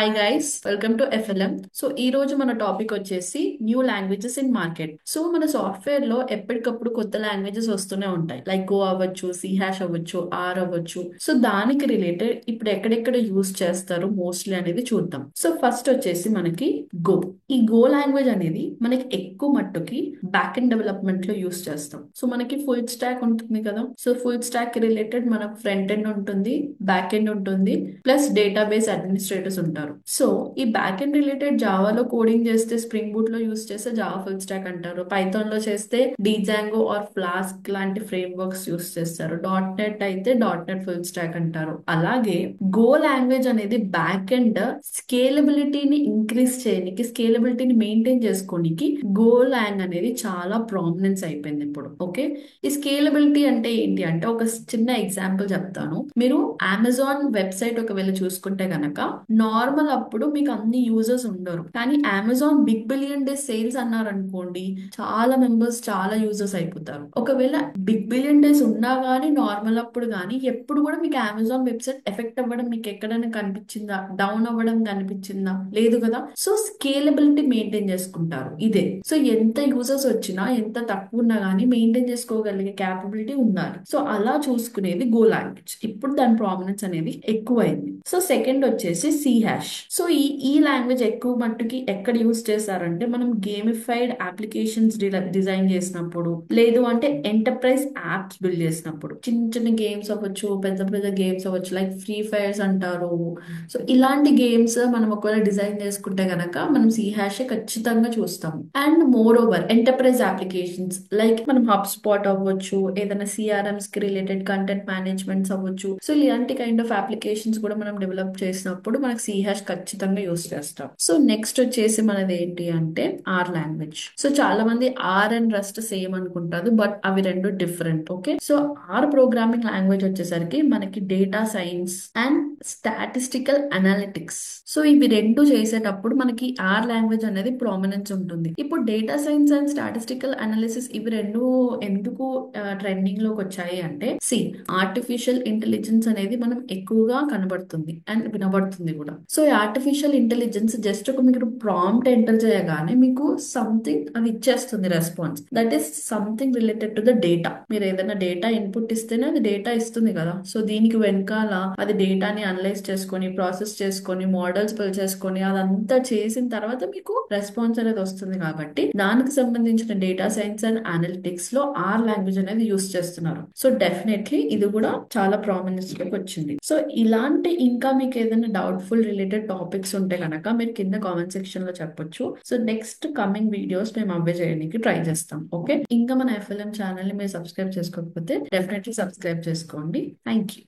Hi guys, welcome to FLM. So ఈ రోజు మన టాపిక్ వచ్చేసి new languages in market. So మన సాఫ్ట్వేర్ లో ఎప్పటికప్పుడు కొత్త లాంగ్వేజెస్ వస్తూనే ఉంటాయి. లైక్ గో అవ్వచ్చు, సి హ్యాష్ అవ్వచ్చు, ఆర్ అవ్వచ్చు. సో దానికి రిలేటెడ్ ఇప్పుడు ఎక్కడెక్కడ యూస్ చేస్తారు మోస్ట్లీ అనేది చూద్దాం. సో ఫస్ట్ వచ్చేసి మనకి గో. ఈ గో లాంగ్వేజ్ అనేది మనకి ఎక్కువ మట్టుకి బ్యాక్ ఎండ్ డెవలప్మెంట్ లో యూస్ చేస్తాం. సో మనకి ఫుల్ స్టాక్ ఉంటుంది కదా. సో ఫుల్ స్టాక్ కి రిలేటెడ్ మనకు ఫ్రంట్ ఎండ్ ఉంటుంది, బ్యాక్ ఎండ్ ఉంటుంది, ప్లస్ డేటాబేస్ అడ్మినిస్ట్రేటర్స్ ఉంటారు. సో ఈ బ్యాక్ ఎండ్ రిలేటెడ్ జావాలో కోడింగ్ చేస్తే స్ప్రింగ్ బూట్ లో యూస్ చేస్తే జావా ఫుల్ స్టాక్ అంటారు. పైథాన్ లో చేస్తే డిజాంగో ఆర్ ఫ్లాస్క్ లాంటి ఫ్రేమ్ వర్క్స్ యూస్ చేస్తారు. డాట్ నెట్ అయితే డాట్ నెట్ ఫుల్ స్టాక్ అంటారు. అలాగే గో లాంగ్వేజ్ అనేది బ్యాక్ ఎండ్ స్కేలబిలిటీని ఇంక్రీజ్ చేయడానికి, స్కేలబిలిటీని మెయింటైన్ చేసుకోనికి గో లాంగ్ అనేది చాలా ప్రామినెన్స్ అయిపోయింది ఇప్పుడు. ఓకే, ఈ స్కేలబిలిటీ అంటే ఏంటి అంటే ఒక చిన్న ఎగ్జాంపుల్ చెప్తాను. మీరు అమెజాన్ వెబ్సైట్ ఒకవేళ చూసుకుంటే గనక నార్మల్ అప్పుడు మీకు అన్ని యూజర్స్ ఉండరు. కానీ Amazon big billion day sales అన్నారు అనుకోండి, చాలా మెంబర్స్, చాలా యూజర్స్ అయిపోతారు. ఒకవేళ బిగ్ బిలియన్ డేస్ ఉన్నా గానీ నార్మల్ అప్పుడు గానీ ఎప్పుడు కూడా మీకు అమెజాన్ వెబ్సైట్ ఎఫెక్ట్ అవ్వడం మీకు ఎక్కడైనా కనిపించిందా? డౌన్ అవ్వడం కనిపించిందా? లేదు కదా. సో స్కేలబిలిటీ మెయింటైన్ చేసుకుంటారు ఇదే. సో ఎంత యూజర్స్ వచ్చినా, ఎంత తక్కువ ఉన్నా గానీ మెయింటైన్ చేసుకోగలిగే క్యాపబిలిటీ ఉండాలి. సో అలా చూసుకునేది గో లాంగ్వేజ్. ఇప్పుడు దాని ప్రామినెన్స్ అనేది ఎక్కువైంది. సో సెకండ్ వచ్చేసి సి హ్యాష్. సో ఈ లాంగ్వేజ్ ఎక్కువ మట్టుకి ఎక్కడ యూస్ చేస్తారంటే మనం గేమిఫైడ్ అప్లికేషన్స్ డిజైన్ చేసినప్పుడు, లేదు అంటే ఎంటర్ప్రైజ్ యాప్స్ బిల్డ్ చేసినప్పుడు, చిన్న చిన్న గేమ్స్ అవ్వచ్చు, పెద్ద పెద్ద గేమ్స్ అవ్వచ్చు, లైక్ ఫ్రీ ఫైర్స్ అంటారు. సో ఇలాంటి గేమ్స్ మనం ఒకవేళ డిజైన్ చేసుకుంటే గనక మనం సి హ్యాష్ ఖచ్చితంగా చూస్తాము. And moreover enterprise applications like మనం హబ్ స్పాట్ అవ్వచ్చు, ఏదైనా సిఆర్ఎంస్ కి రిలేటెడ్ కంటెంట్ మేనేజ్మెంట్స్ అవ్వచ్చు. సో ఇలాంటి కైండ్ ఆఫ్ అప్లికేషన్స్ కూడా మనం డెవలప్ చేసినప్పుడు మనకి సి హ్యాష్ ఖచ్చితంగా యూస్ చేస్తాం. సో నెక్స్ట్ వచ్చేసి మనది ఏంటి అంటే ఆర్ లాంగ్వేజ్. సో చాలా మంది ఆర్ అండ్ రస్ట్ సేమ్ అనుకుంటారు, బట్ అవి రెండు different. Okay, so R programming language వచ్చేసరికి మనకి data science and statistical analytics. So ఇవి రెండు చేసేటప్పుడు మనకి ఆర్ లాంగ్వేజ్ అనేది ప్రామినెన్స్ ఉంటుంది. ఇప్పుడు data science and statistical analysis ఇవి రెండు ఎందుకు ట్రెండింగ్ లోకి వచ్చాయి అంటే ఆర్టిఫిషియల్ ఇంటెలిజెన్స్ అనేది మనం ఎక్కువగా కనబడుతుంది అండ్ వినబడుతుంది కూడా. సో ఈ ఆర్టిఫిషియల్ ఇంటెలిజెన్స్ జస్ట్ ఒక మీరు ప్రాంప్ట్ ఎంటర్ చేయగానే మీకు సంథింగ్ అది ఇచ్చేస్తుంది response. That is something related to the data. మీరు ఏదైనా డేటా ఇన్పుట్ ఇస్తేనే అది డేటా ఇస్తుంది కదా. సో దీనికి వెనకాల అది డేటాని అనలైజ్ చేసుకొని, ప్రాసెస్ చేసుకొని, మోడల్స్ బిల్డ్ చేసుకొని, అదంతా చేసిన తర్వాత మీకు రెస్పాన్స్ అనేది వస్తుంది. కాబట్టి దానికి సంబంధించిన డేటా సైన్స్ అండ్ అనలిటిక్స్ లో ఆర్ లాంగ్వేజ్ అనేది యూస్ చేస్తున్నారు. సో డెఫినెట్లీ ఇది కూడా చాలా ప్రామినెన్స్ లోకి వచ్చింది. సో ఇలాంటి ఇంకా మీకు ఏదైనా డౌట్ఫుల్ రిలేటెడ్ టాపిక్స్ ఉంటే కనుక మీరు కింద కామెంట్ సెక్షన్ లో చెప్పొచ్చు. సో నెక్స్ట్ కమింగ్ వీడియోస్ మేము అవే చేయడానికి ట్రై చేస్తాం. ఓకే, ఇంకా మన ఎఫ్ఎల్ఎం ఛానల్ ని మీరు సబ్స్క్రైబ్ చేసుకోకపోతే డెఫినెట్లీ సబ్స్క్రైబ్ చేసుకోండి. Thank you.